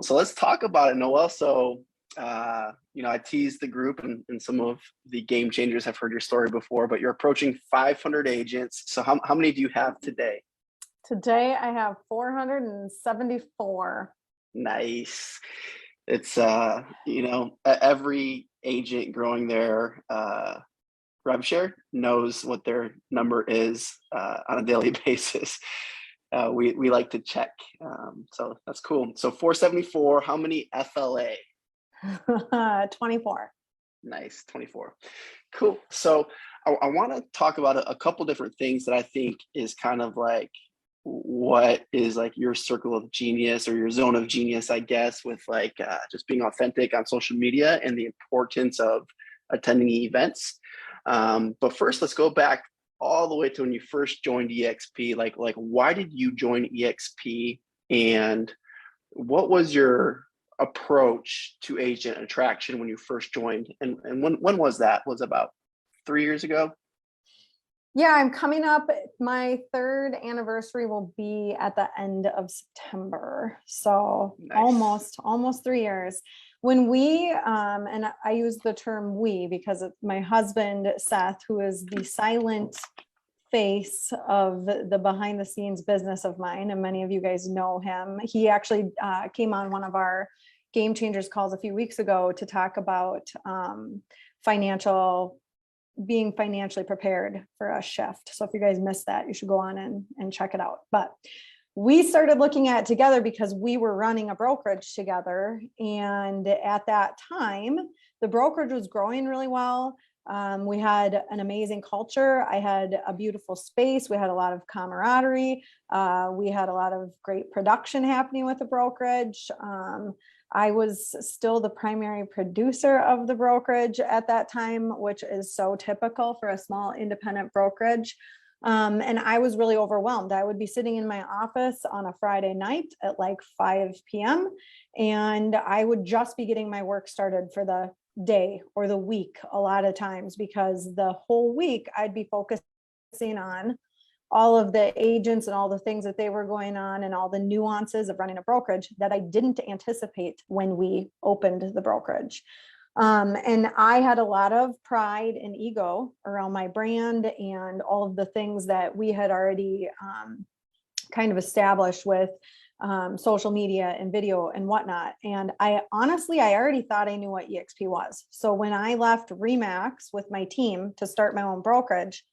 So let's talk about it, Noel. So, I teased the group and some of the game changers have heard your story before, but you're approaching 500 agents. So how many do you have today? Today I have 474. Nice. It's, every agent growing their rev share knows what their number is on a daily basis. We like to check. So that's cool. So 474, how many FLA? 24. Nice, 24. Cool. So I want to talk about a couple different things that I think is kind of like what is like your circle of genius or your zone of genius, I guess, with like just being authentic on social media and the importance of attending events. But first, let's go back all the way to when you first joined EXP. Like why did you join EXP, and what was your approach to agent attraction when you first joined? And when was that? Was it about 3 years ago? Yeah, I'm coming up. My third anniversary will be at the end of September. So Nice. almost 3 years. When we, and I use the term we because it's my husband, Seth, who is the silent face of the behind the scenes business of mine. And many of you guys know him. He actually came on one of our Game Changers calls a few weeks ago to talk about being financially prepared for a shift. So if you guys missed that, you should go on and check it out. But we started looking at it together because we were running a brokerage together. And at that time, the brokerage was growing really well. We had an amazing culture. I had a beautiful space. We had a lot of camaraderie. We had a lot of great production happening with the brokerage. I was still the primary producer of the brokerage at that time, which is so typical for a small independent brokerage. And I was really overwhelmed. I would be sitting in my office on a Friday night at like 5 p.m. and I would just be getting my work started for the day or the week a lot of times, because the whole week I'd be focusing on all of the agents and all the things that they were going on and all the nuances of running a brokerage that I didn't anticipate when we opened the brokerage. And I had a lot of pride and ego around my brand and all of the things that we had already kind of established with social media and video and whatnot. And I already thought I knew what EXP was. So when I left Remax with my team to start my own brokerage,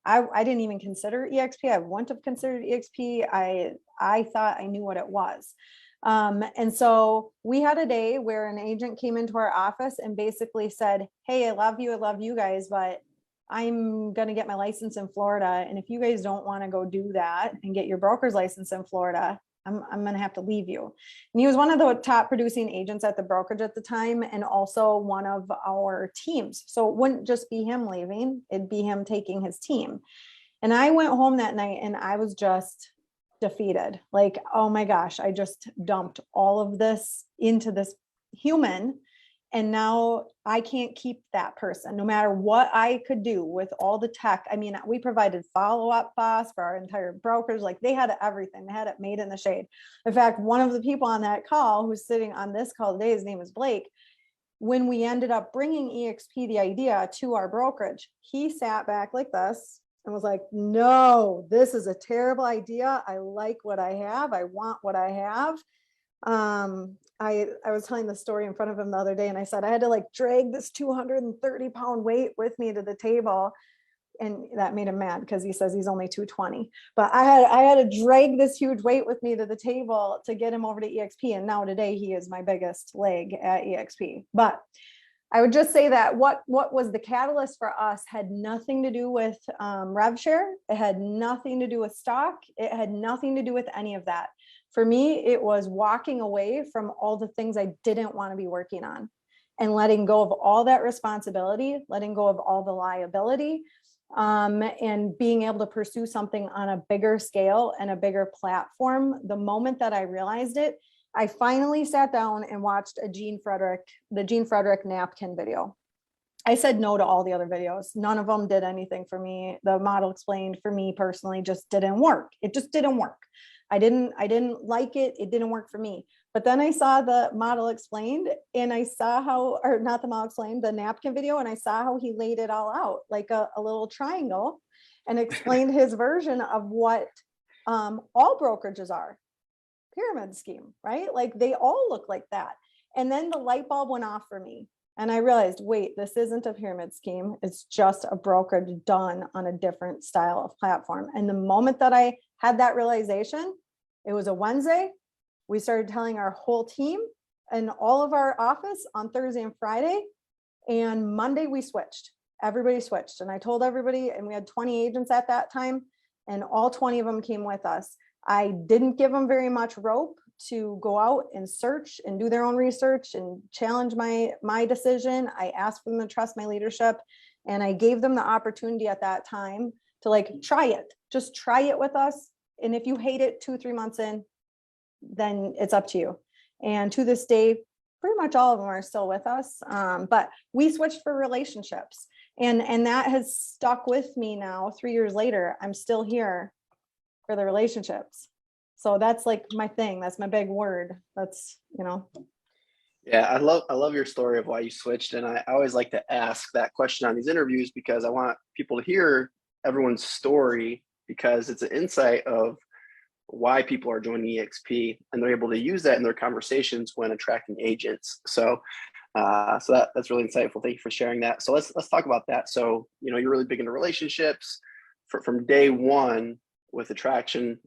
I didn't even consider EXP. I wouldn't have considered EXP. I thought I knew what it was. And so we had a day where an agent came into our office and basically said, "Hey, I love you guys, but I'm going to get my license in Florida. And if you guys don't want to go do that and get your broker's license in Florida, I'm going to have to leave you." And he was one of the top producing agents at the brokerage at the time, and also one of our teams. So it wouldn't just be him leaving, it'd be him taking his team. And I went home that night and I was just defeated. Like, oh my gosh, I just dumped all of this into this human. And now I can't keep that person, no matter what I could do with all the tech. I mean, we provided follow-up boss for our entire brokers. Like, they had everything. They had it made in the shade. In fact, one of the people on that call who's sitting on this call today, his name is Blake. When we ended up bringing EXP the idea to our brokerage, he sat back like this and was like, "No, this is a terrible idea. I like what I have. I want what I have." I was telling the story in front of him the other day, and I said I had to like drag this 230-pound weight with me to the table, and that made him mad because he says he's only 220. But I had to drag this huge weight with me to the table to get him over to EXP, and now today he is my biggest leg at EXP. But I would just say that what was the catalyst for us had nothing to do with rev share. It had nothing to do with stock. It had nothing to do with any of that. For me, it was walking away from all the things I didn't want to be working on and letting go of all that responsibility, letting go of all the liability, and being able to pursue something on a bigger scale and a bigger platform. The moment that I realized it, I finally sat down and watched the Gene Frederick napkin video. I said no to all the other videos. None of them did anything for me. The model explained for me personally just didn't work. It just didn't work. I didn't like it. It didn't work for me. But then I saw the model explained, and I saw how, or not the model explained, the napkin video, and I saw how he laid it all out like a little triangle and explained his version of what all brokerages are. Pyramid scheme, right? Like they all look like that. And then the light bulb went off for me. And I realized, wait, this isn't a pyramid scheme. It's just a brokerage done on a different style of platform. And the moment that I had that realization, it was a Wednesday. We started telling our whole team and all of our office on Thursday and Friday. And Monday we switched. Everybody switched. And I told everybody, and we had 20 agents at that time, and all 20 of them came with us. I didn't give them very much rope to go out and search and do their own research and challenge my decision. I asked them to trust my leadership, and I gave them the opportunity at that time to like, try it, just try it with us. And if you hate it 2-3 months in, then it's up to you. And to this day, pretty much all of them are still with us. But we switched for relationships, and that has stuck with me now. 3 years later, I'm still here for the relationships. So that's like my thing. That's my big word. That's, you know. Yeah, I love your story of why you switched. And I always like to ask that question on these interviews because I want people to hear everyone's story, because it's an insight of why people are joining EXP, and they're able to use that in their conversations when attracting agents. So that's really insightful. Thank you for sharing that. So let's talk about that. So, you know, you're really big into relationships from day one with attraction.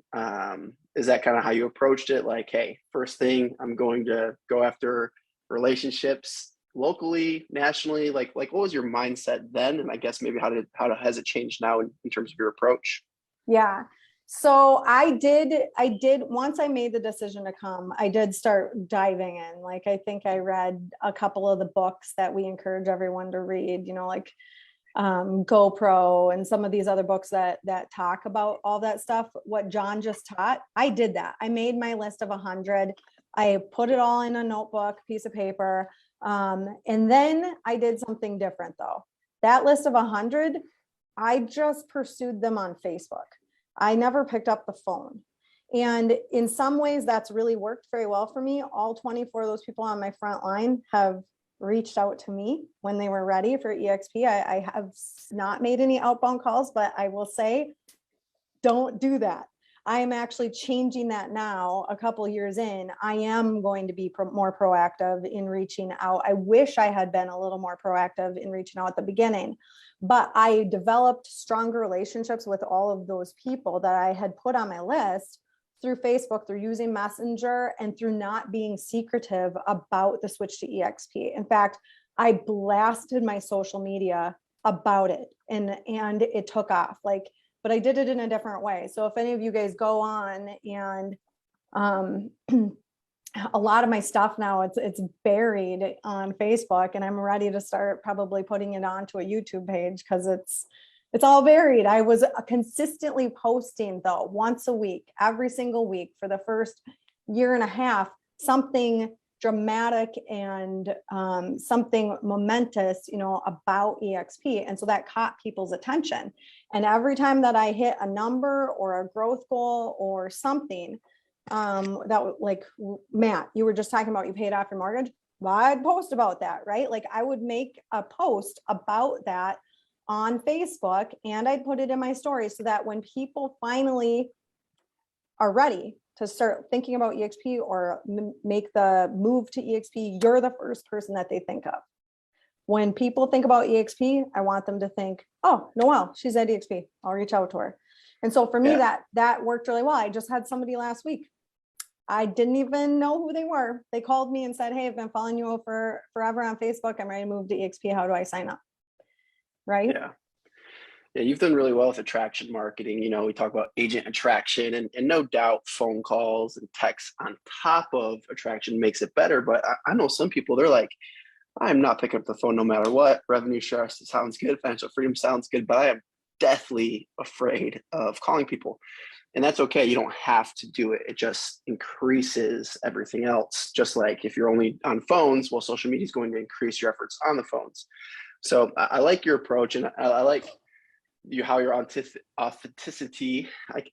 Is that kind of how you approached it? Like, hey, first thing, I'm going to go after relationships locally, nationally. Like what was your mindset then? And I guess maybe how has it changed now in terms of your approach? Yeah. So I did, once I made the decision to come, I did start diving in. Like, I think I read a couple of the books that we encourage everyone to read, you know, like GoPro and some of these other books that talk about all that stuff. What John just taught, I did that. I made my list of 100. I put it all in a notebook, piece of paper. And then I did something different though. That list of 100, I just pursued them on Facebook. I never picked up the phone. And in some ways that's really worked very well for me. All 24 of those people on my front line have reached out to me when they were ready for EXP. I have not made any outbound calls, but I will say, don't do that. I am actually changing that now. A couple of years in, I am going to be more proactive in reaching out. I wish I had been a little more proactive in reaching out at the beginning, but I developed stronger relationships with all of those people that I had put on my list through Facebook, through using Messenger, and through not being secretive about the switch to EXP. In fact, I blasted my social media about it, and it took off. Like, but I did it in a different way. So if any of you guys go on, and a lot of my stuff now, it's buried on Facebook, and I'm ready to start probably putting it onto a YouTube page because it's all buried. I was consistently posting though, once a week, every single week for the first year and a half, something dramatic and something momentous, you know, about EXP. And so that caught people's attention. And every time that I hit a number or a growth goal or something, that, like, Matt, you were just talking about, you paid off your mortgage. Well, I'd post about that, right? Like I would make a post about that on Facebook, and I'd put it in my story so that when people finally are ready to start thinking about EXP or make the move to EXP, you're the first person that they think of. When people think about EXP, I want them to think, oh, Noelle, she's at EXP. I'll reach out to her. And so for me, that worked really well. I just had somebody last week. I didn't even know who they were. They called me and said, hey, I've been following you for forever on Facebook. I'm ready to move to EXP. How do I sign up? Right? Yeah, you've done really well with attraction marketing. You know, we talk about agent attraction, and no doubt phone calls and texts on top of attraction makes it better. But I know some people, they're like, I'm not picking up the phone no matter what. Revenue share sounds good. Financial freedom sounds good, but I am deathly afraid of calling people. And that's okay. You don't have to do it. It just increases everything else. Just like if you're only on phones, well, social media is going to increase your efforts on the phones. So I like your approach, and I like how your authenticity.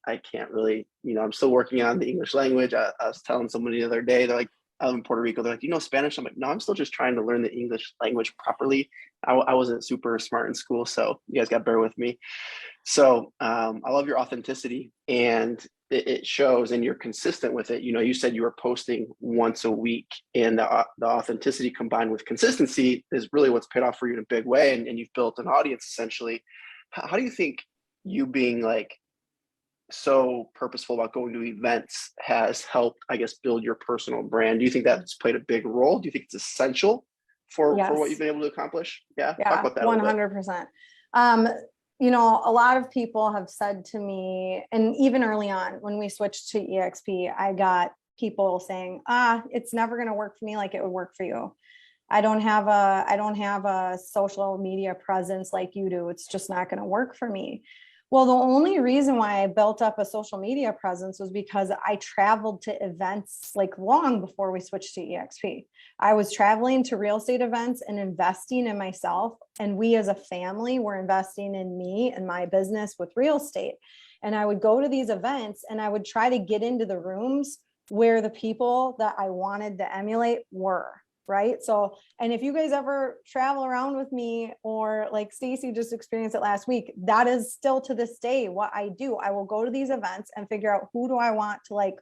I can't really, you know, I'm still working on the English language. I was telling somebody the other day, they're like, out in Puerto Rico. They're like, you know Spanish? I'm like, no, I'm still just trying to learn the English language properly. I wasn't super smart in school, so you guys got to bear with me. So I love your authenticity, and it shows, and you're consistent with it. You know, you said you were posting once a week, and the authenticity combined with consistency is really what's paid off for you in a big way, and you've built an audience essentially. How do you think you being like so purposeful about going to events has helped, I guess, build your personal brand? Do you think that's played a big role? Do you think it's essential for what you've Yes. been able to accomplish? Yeah, talk Yeah, about that a little bit. 100%. Um, you know, a lot of people have said to me, and even early on when we switched to EXP, I got people saying, it's never going to work for me like it would work for you. I don't have a social media presence like you do. It's just not going to work for me. Well, the only reason why I built up a social media presence was because I traveled to events like long before we switched to EXP. I was traveling to real estate events and investing in myself. And we as a family were investing in me and my business with real estate. And I would go to these events and I would try to get into the rooms where the people that I wanted to emulate were. Right. So, and if you guys ever travel around with me, or like Stacy just experienced it last week, that is still to this day what I do. I will go to these events and figure out who do I want to like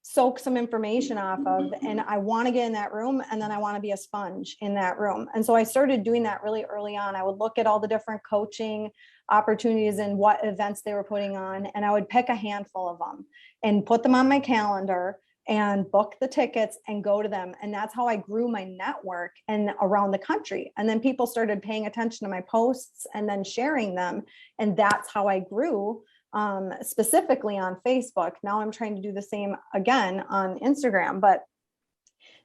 soak some information off of, and I want to get in that room, and then I want to be a sponge in that room. And so I started doing that really early on. I would look at all the different coaching opportunities and what events they were putting on, and I would pick a handful of them and put them on my calendar and book the tickets and go to them. And that's how I grew my network and around the country. And then people started paying attention to my posts and then sharing them. And that's how I grew, specifically on Facebook. Now I'm trying to do the same again on Instagram, but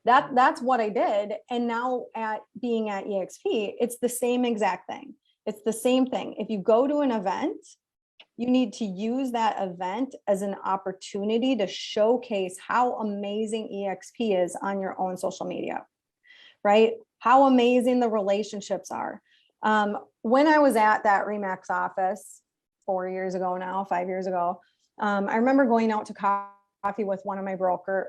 that's what I did. And now being at EXP, it's the same exact thing. It's the same thing. If you go to an event, you need to use that event as an opportunity to showcase how amazing EXP is on your own social media, right? How amazing the relationships are. When I was at that REMAX office 4 years ago now, 5 years ago, I remember going out to coffee with one of my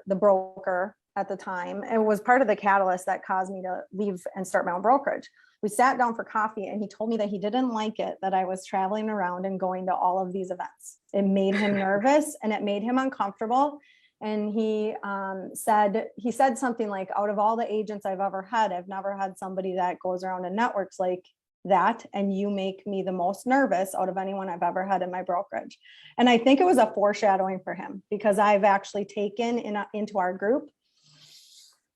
the broker at the time. It was part of the catalyst that caused me to leave and start my own brokerage. We sat down for coffee and he told me that he didn't like it that I was traveling around and going to all of these events. It made him nervous and it made him uncomfortable. And he said something like, out of all the agents I've ever had, I've never had somebody that goes around and networks like that. And you make me the most nervous out of anyone I've ever had in my brokerage. And I think it was a foreshadowing for him, because I've actually taken into our group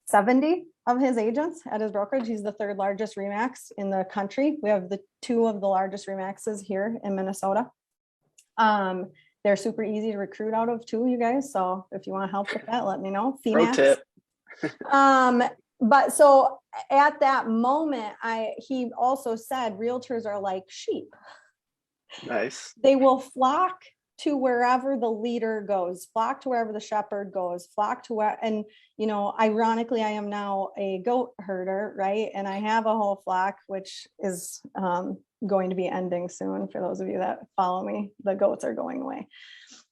70 of his agents at his brokerage. He's the third largest REMAX in the country. We have the two of the largest REMAXs here in Minnesota. They're super easy to recruit out of too, you guys. So if you want help with that, let me know. Pro tip. But so at that moment, he also said realtors are like sheep. Nice. They will flock to wherever the leader goes, flock to wherever the shepherd goes, flock to where, and, you know, ironically, I am now a goat herder, right? And I have a whole flock, which is going to be ending soon. For those of you that follow me, the goats are going away.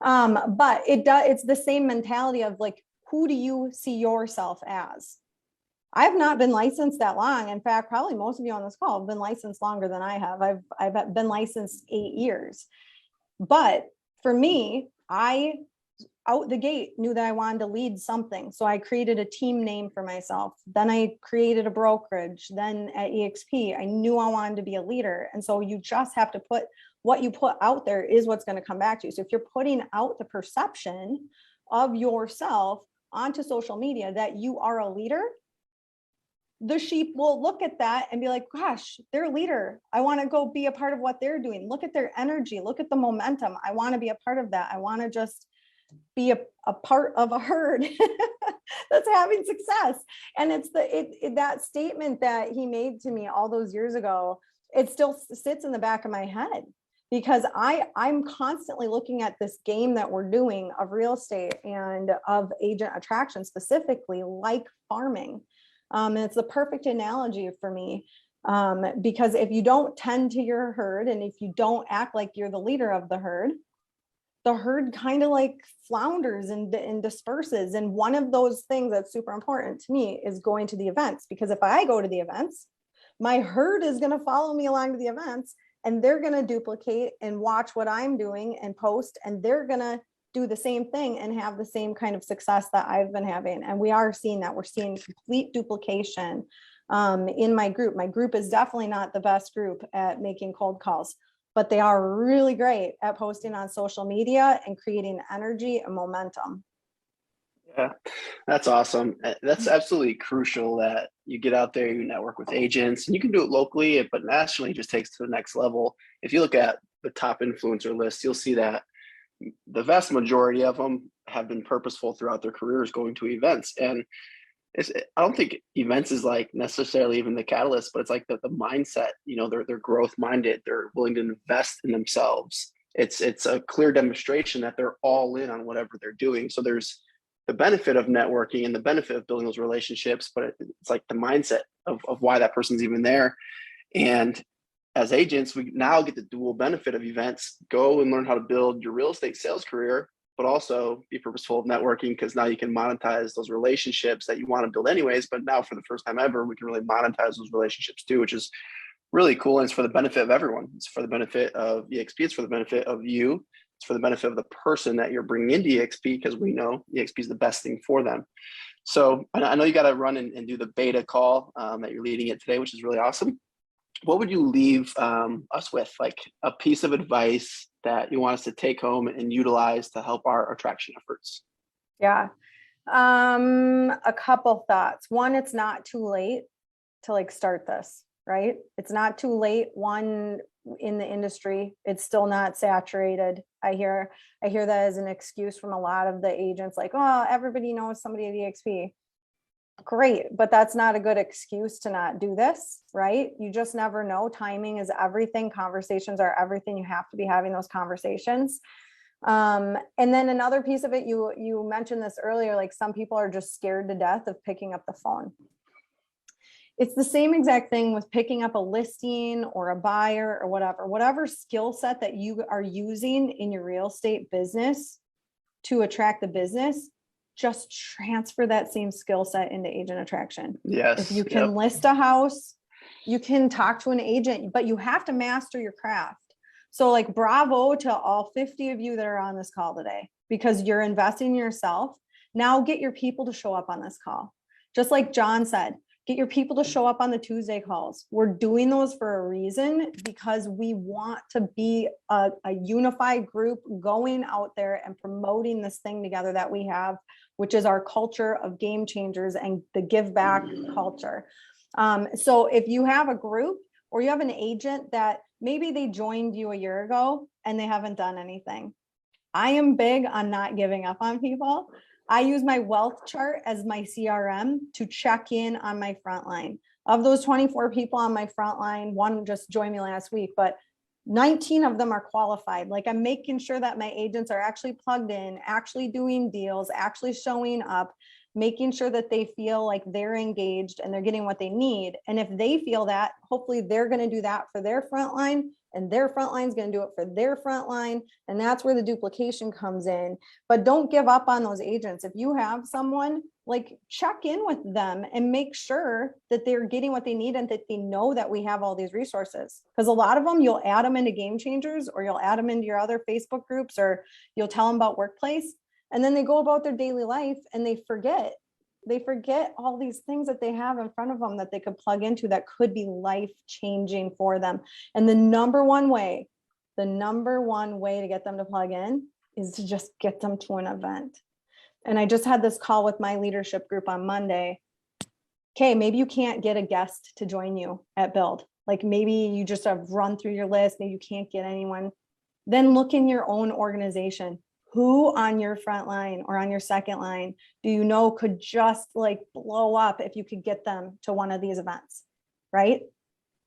But it's the same mentality of like, who do you see yourself as? I've not been licensed that long. In fact, probably most of you on this call have been licensed longer than I have. I've been licensed 8 years. But for me, I out the gate knew that I wanted to lead something. So I created a team name for myself. Then I created a brokerage. Then at EXP, I knew I wanted to be a leader. And so you just have to put what you put out there is what's going to come back to you. So if you're putting out the perception of yourself onto social media that you are a leader, the sheep will look at that and be like, gosh, they're a leader. I want to go be a part of what they're doing. Look at their energy. Look at the momentum. I want to be a part of that. I want to just be a part of a herd that's having success. And it's that statement that he made to me all those years ago, it still sits in the back of my head, because I'm constantly looking at this game that we're doing of real estate and of agent attraction, specifically like farming. And it's the perfect analogy for me, because if you don't tend to your herd and if you don't act like you're the leader of the herd, the herd kind of like flounders and disperses. And one of those things that's super important to me is going to the events, because if I go to the events, my herd is going to follow me along to the events, and they're going to duplicate and watch what I'm doing and post, and they're going to do the same thing and have the same kind of success that I've been having. And we are seeing that. We're seeing complete duplication in my group. My group is definitely not the best group at making cold calls, but they are really great at posting on social media and creating energy and momentum. Yeah, that's awesome. That's absolutely crucial that you get out there, you network with agents, and you can do it locally, but nationally it just takes to the next level. If you look at the top influencer list, you'll see that the vast majority of them have been purposeful throughout their careers going to events. And I don't think events is like necessarily even the catalyst, but it's like the mindset, they're growth minded. They're willing to invest in themselves. It's a clear demonstration that they're all in on whatever they're doing. So there's the benefit of networking and the benefit of building those relationships, but it's like the mindset of why that person's even there. And as agents, we now get the dual benefit of events. Go and learn how to build your real estate sales career, but also be purposeful of networking, because now you can monetize those relationships that you want to build anyways. But now for the first time ever, we can really monetize those relationships too, which is really cool. And it's for the benefit of everyone. It's for the benefit of EXP. It's for the benefit of you. It's for the benefit of the person that you're bringing into EXP, because we know EXP is the best thing for them. So I know you got to run and do the beta call that you're leading it today, which is really awesome. What would you leave us with, like a piece of advice that you want us to take home and utilize to help our attraction efforts? Yeah. A couple thoughts. One, it's not too late to like start this, right? It's not too late. One, in the industry, it's still not saturated. I hear that as an excuse from a lot of the agents, like, oh, everybody knows somebody at EXP. Great, but that's not a good excuse to not do this, right? You just never know. Timing is everything. Conversations are everything. You have to be having those conversations. And then another piece of it, you mentioned this earlier, like some people are just scared to death of picking up the phone. It's the same exact thing with picking up a listing or a buyer or whatever skill set that you are using in your real estate business to attract the business. Just transfer that same skill set into agent attraction. Yes. If you can list a house, you can talk to an agent, but you have to master your craft. So like, bravo to all 50 of you that are on this call today, because you're investing in yourself. Now get your people to show up on this call. Just like John said, get your people to show up on the Tuesday calls. We're doing those for a reason, because we want to be a unified group going out there and promoting this thing together that we have, which is our culture of game changers and the give back culture. So if you have a group or you have an agent that maybe they joined you a year ago and they haven't done anything, I am big on not giving up on people. I use my wealth chart as my CRM to check in on my front line. Of those 24 people on my front line, one just joined me last week, but 19 of them are qualified. Like, I'm making sure that my agents are actually plugged in, actually doing deals, actually showing up, making sure that they feel like they're engaged and they're getting what they need. And if they feel that, hopefully they're going to do that for their front line, and their front line is going to do it for their front line. And that's where the duplication comes in. But don't give up on those agents. If you have someone, like, check in with them and make sure that they're getting what they need and that they know that we have all these resources. Because a lot of them, you'll add them into Game Changers, or you'll add them into your other Facebook groups, or you'll tell them about Workplace. And then they go about their daily life and they forget all these things that they have in front of them that they could plug into that could be life changing for them. And the number one way to get them to plug in is to just get them to an event. And I just had this call with my leadership group on Monday. Okay, maybe you can't get a guest to join you at Build. Like, maybe you just have run through your list, maybe you can't get anyone. Then look in your own organization. Who on your front line or on your second line do you know could just like blow up if you could get them to one of these events, right?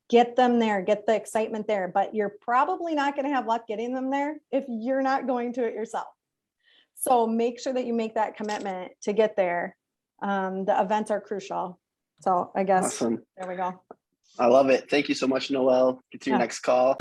Get them there, get the excitement there, but you're probably not going to have luck getting them there if you're not going to it yourself. So make sure that you make that commitment to get there. The events are crucial. So I guess, awesome. There we go. I love it. Thank you so much, Noelle. Get to your next call.